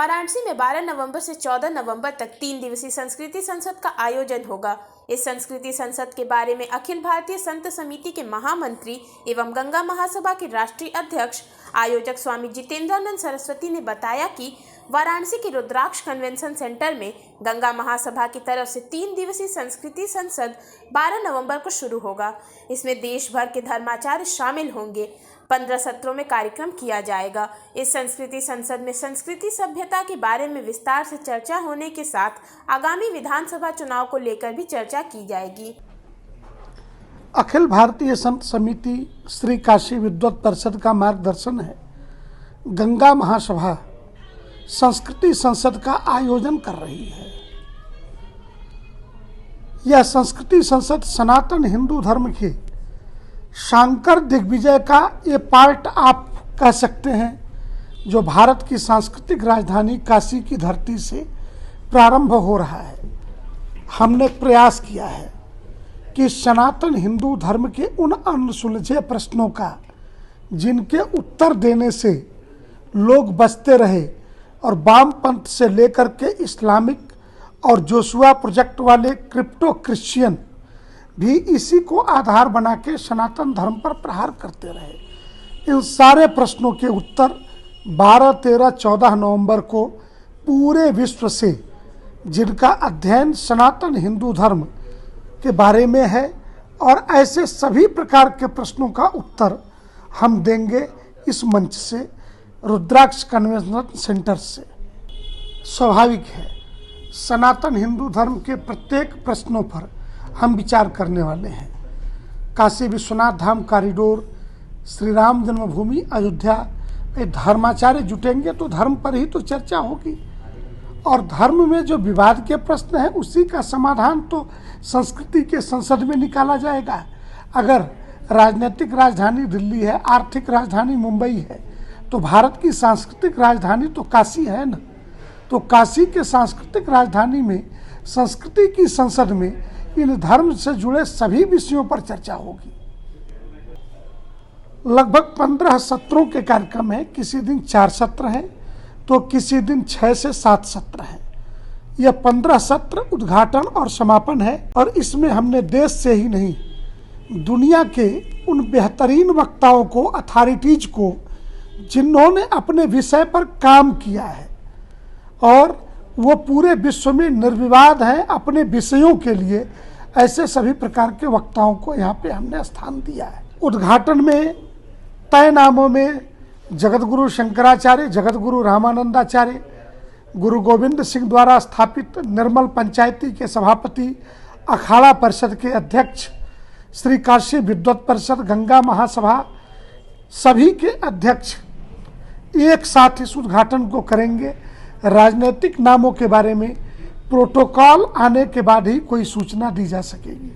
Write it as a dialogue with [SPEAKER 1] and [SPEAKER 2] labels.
[SPEAKER 1] वाराणसी में 12 नवंबर से 14 नवंबर तक 3 दिवसीय संस्कृति संसद का आयोजन होगा। इस संस्कृति संसद के बारे में अखिल भारतीय संत समिति के महामंत्री एवं गंगा महासभा के राष्ट्रीय अध्यक्ष आयोजक स्वामी जितेंद्रानंद सरस्वती ने बताया कि वाराणसी के रुद्राक्ष कन्वेंशन सेंटर में गंगा महासभा की तरफ से 3 दिवसीय संस्कृति संसद 12 नवंबर को शुरू होगा। इसमें देश भर के धर्माचार्य शामिल होंगे। 15 सत्रों में कार्यक्रम किया जाएगा। इस संस्कृति संसद में संस्कृति सभ्यता के बारे में विस्तार से चर्चा होने के साथ आगामी विधानसभा चुनाव को लेकर भी चर्चा की जाएगी।
[SPEAKER 2] अखिल भारतीय संत समिति श्री काशी विद्वत परिषद का मार्गदर्शन है। गंगा महासभा संस्कृति संसद का आयोजन कर रही है। यह संस्कृति संसद सनातन हिंदू धर्म के शांकर दिग्विजय का ये पार्ट आप कह सकते हैं, जो भारत की सांस्कृतिक राजधानी काशी की धरती से प्रारंभ हो रहा है। हमने प्रयास किया है कि सनातन हिंदू धर्म के उन अनसुलझे प्रश्नों का, जिनके उत्तर देने से लोग बचते रहे और वामपंथ से लेकर के इस्लामिक और जोशुआ प्रोजेक्ट वाले क्रिप्टो क्रिश्चियन भी इसी को आधार बना के सनातन धर्म पर प्रहार करते रहे। इन सारे प्रश्नों के उत्तर 12, 13, 14 नवंबर को पूरे विश्व से, जिनका अध्ययन सनातन हिंदू धर्म के बारे में है, और ऐसे सभी प्रकार के प्रश्नों का उत्तर हम देंगे इस मंच से, रुद्राक्ष कन्वेंशन सेंटर से। स्वाभाविक है, सनातन हिंदू धर्म के प्रत्येक प्रश्नों पर हम विचार करने वाले हैं। काशी विश्वनाथ धाम कॉरिडोर, श्री राम जन्मभूमि अयोध्या, धर्माचार्य जुटेंगे तो धर्म पर ही तो चर्चा होगी, और धर्म में जो विवाद के प्रश्न हैं उसी का समाधान तो संस्कृति के संसद में निकाला जाएगा। अगर राजनीतिक राजधानी दिल्ली है, आर्थिक राजधानी मुंबई है, तो भारत की सांस्कृतिक राजधानी तो काशी है ना। तो काशी के सांस्कृतिक राजधानी में संस्कृति की संसद में इन धर्म से जुड़े सभी विषयों पर चर्चा होगी। लगभग 15 सत्रों के कार्यक्रम है। किसी दिन 4 सत्र हैं तो किसी दिन 6 से 7 सत्र हैं। यह 15 सत्र उद्घाटन और समापन है, और इसमें हमने देश से ही नहीं, दुनिया के उन बेहतरीन वक्ताओं को, अथॉरिटीज को, जिन्होंने अपने विषय पर काम किया है और वो पूरे विश्व में निर्विवाद हैं अपने विषयों के लिए, ऐसे सभी प्रकार के वक्ताओं को यहाँ पे हमने स्थान दिया है। उद्घाटन में तय नामों में जगतगुरु शंकराचार्य, जगतगुरु रामानंदाचार्य, गुरु गोविंद सिंह द्वारा स्थापित निर्मल पंचायती के सभापति, अखाड़ा परिषद के अध्यक्ष, श्री काशी विद्वत परिषद, गंगा महासभा, सभी के अध्यक्ष एक साथ इस उद्घाटन को करेंगे। राजनीतिक नामों के बारे में प्रोटोकॉल आने के बाद ही कोई सूचना दी जा सकेगी।